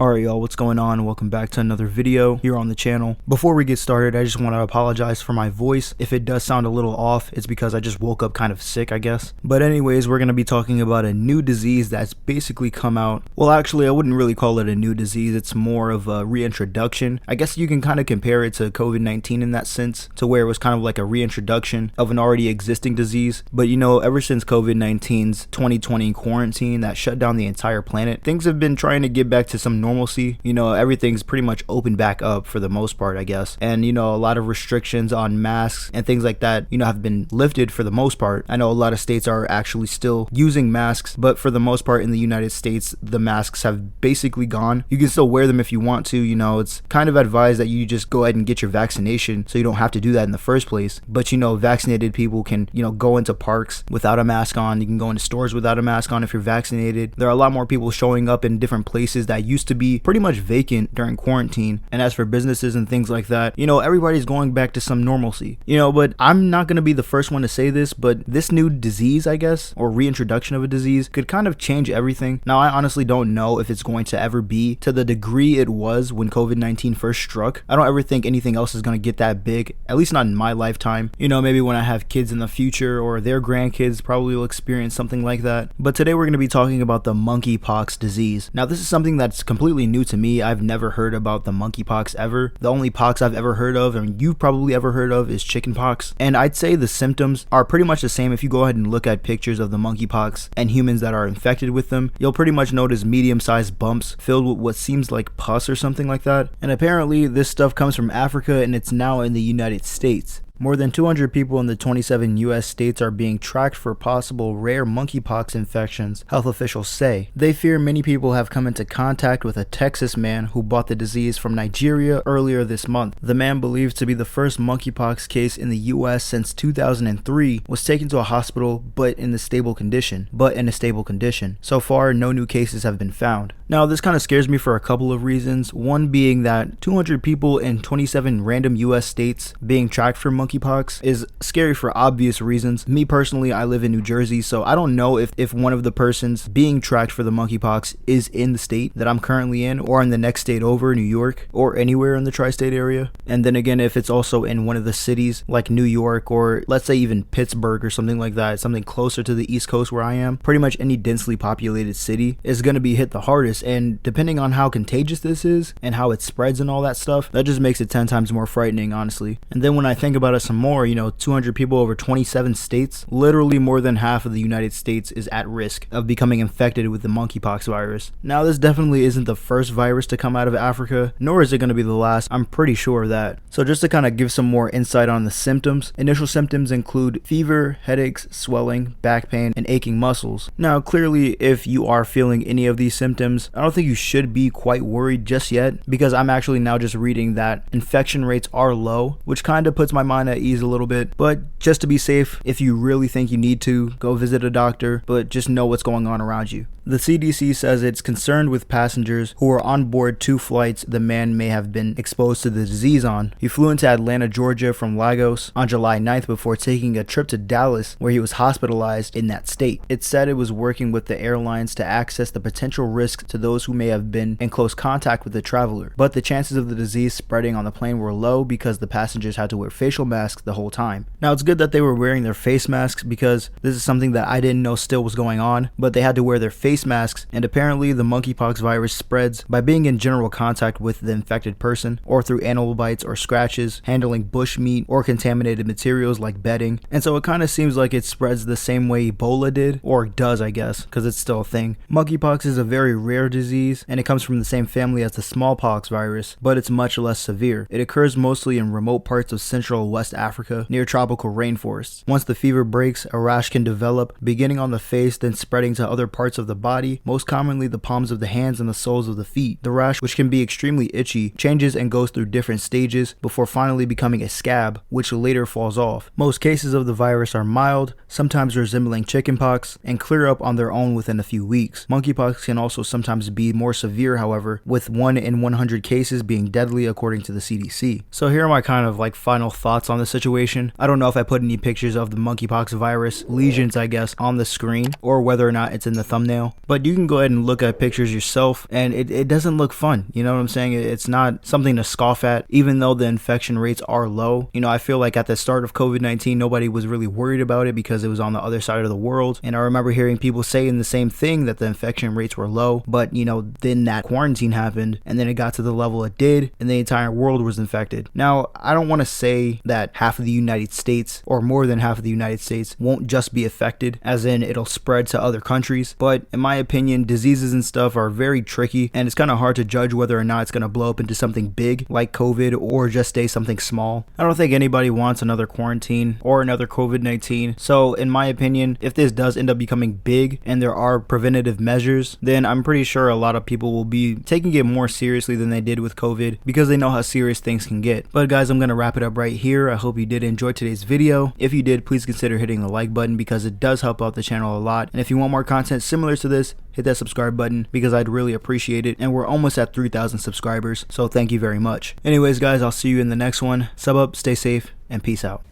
Alright y'all, what's going on? Welcome back to another video here on the channel. Before we get started, I just want to apologize for my voice. If it does sound a little off, it's because I just woke up kind of sick, I guess. But anyways, we're going to be talking about a new disease that's basically come out. Well, actually, I wouldn't really call it a new disease. It's more of a reintroduction. I guess you can kind of compare it to COVID-19 in that sense, to where it was kind of like a reintroduction of an already existing disease. But you know, ever since COVID-19's 2020 quarantine that shut down the entire planet, things have been trying to get back to some normalcy. You know, everything's pretty much opened back up for the most part, I guess. And you know, a lot of restrictions on masks and things like that, you know, have been lifted for the most part. I know a lot of states are actually still using masks, but for the most part in the United States, the masks have basically gone. You can still wear them if you want to, you know, it's kind of advised that you just go ahead and get your vaccination so you don't have to do that in the first place. But you know, vaccinated people can, you know, go into parks without a mask on. You can go into stores without a mask on if you're vaccinated. There are a lot more people showing up in different places that used to be pretty much vacant during quarantine. And as for businesses and things like that, you know, everybody's going back to some normalcy, you know. But I'm not going to be the first one to say this, but this new disease, I guess, or reintroduction of a disease could kind of change everything. Now, I honestly don't know if it's going to ever be to the degree it was when COVID-19 first struck. I don't ever think anything else is going to get that big, at least not in my lifetime. You know, maybe when I have kids in the future or their grandkids probably will experience something like that. But today we're going to be talking about the monkeypox disease. Now, this is something that's completely new to me. I've never heard about the monkeypox ever. The only pox I've ever heard of, and you've probably ever heard of, is chickenpox. And I'd say the symptoms are pretty much the same. If you go ahead and look at pictures of the monkeypox and humans that are infected with them, you'll pretty much notice medium-sized bumps filled with what seems like pus or something like that. And apparently this stuff comes from Africa and it's now in the United States. More than 200 people in the 27 US states are being tracked for possible rare monkeypox infections, health officials say. They fear many people have come into contact with a Texas man who bought the disease from Nigeria earlier this month. The man, believed to be the first monkeypox case in the US since 2003, was taken to a hospital but in a stable condition. So far, no new cases have been found. Now, this kind of scares me for a couple of reasons. One being that 200 people in 27 random US states being tracked for monkeypox is scary for obvious reasons. Me personally, I live in New Jersey, so I don't know if one of the persons being tracked for the monkeypox is in the state that I'm currently in, or in the next state over, New York, or anywhere in the tri-state area. And then again, if it's also in one of the cities like New York, or let's say even Pittsburgh or something like that, something closer to the East Coast where I am, pretty much any densely populated city is going to be hit the hardest. And depending on how contagious this is and how it spreads and all that stuff, that just makes it 10 times more frightening, honestly. And then when I think about it some more, you know, 200 people over 27 states, literally more than half of the United States is at risk of becoming infected with the monkeypox virus. Now, this definitely isn't the first virus to come out of Africa, nor is it going to be the last. I'm pretty sure of that. So just to kind of give some more insight on the symptoms, initial symptoms include fever, headaches, swelling, back pain, and aching muscles. Now, clearly, if you are feeling any of these symptoms, I don't think you should be quite worried just yet, because I'm actually now just reading that infection rates are low, which kind of puts my mind at ease a little bit. But just to be safe, if you really think you need to, go visit a doctor, but just know what's going on around you. The CDC says it's concerned with passengers who were on board 2 flights the man may have been exposed to the disease on. He flew into Atlanta, Georgia from Lagos on July 9th before taking a trip to Dallas, where he was hospitalized in that state. It said it was working with the airlines to access the potential risk to those who may have been in close contact with the traveler. But the chances of the disease spreading on the plane were low because the passengers had to wear facial masks the whole time. Now, it's good that they were wearing their face masks, because this is something that I didn't know still was going on, but they had to wear their face masks. And apparently the monkeypox virus spreads by being in general contact with the infected person, or through animal bites or scratches, handling bush meat, or contaminated materials like bedding. And so it kind of seems like it spreads the same way Ebola did, or does, I guess, because it's still a thing. Monkeypox is a very rare disease, and it comes from the same family as the smallpox virus, but it's much less severe. It occurs mostly in remote parts of Central and West Africa, near tropical rainforests. Once the fever breaks, a rash can develop, beginning on the face, then spreading to other parts of the body, most commonly the palms of the hands and the soles of the feet. The rash, which can be extremely itchy, changes and goes through different stages before finally becoming a scab, which later falls off. Most cases of the virus are mild, sometimes resembling chickenpox, and clear up on their own within a few weeks. Monkeypox can also sometimes be more severe, however, with 1 in 100 cases being deadly according to the CDC. So here are my kind of like final thoughts on the situation. I don't know if I put any pictures of the monkeypox virus lesions, I guess, on the screen, or whether or not it's in the thumbnail. know. But you can go ahead and look at pictures yourself, and it doesn't look fun. You know what I'm saying? It's not something to scoff at, even though the infection rates are low. You know, I feel like at the start of COVID-19, nobody was really worried about it because it was on the other side of the world. And I remember hearing people saying the same thing, that the infection rates were low. But, you know, then that quarantine happened, and then it got to the level it did, and the entire world was infected. Now, I don't want to say that half of the United States, or more than half of the United States, won't just be affected, as in it'll spread to other countries. But in my opinion, diseases and stuff are very tricky, and it's kind of hard to judge whether or not it's going to blow up into something big like COVID or just stay something small. I don't think anybody wants another quarantine or another COVID-19. So in my opinion, if this does end up becoming big and there are preventative measures, then I'm pretty sure a lot of people will be taking it more seriously than they did with COVID, because they know how serious things can get. But guys, I'm going to wrap it up right here. I hope you did enjoy today's video. If you did, please consider hitting the like button, because it does help out the channel a lot. And if you want more content similar to this, hit that subscribe button, because I'd really appreciate it. And we're almost at 3,000 subscribers, so thank you very much. Anyways guys, I'll see you in the next one. Sub up, stay safe, and peace out.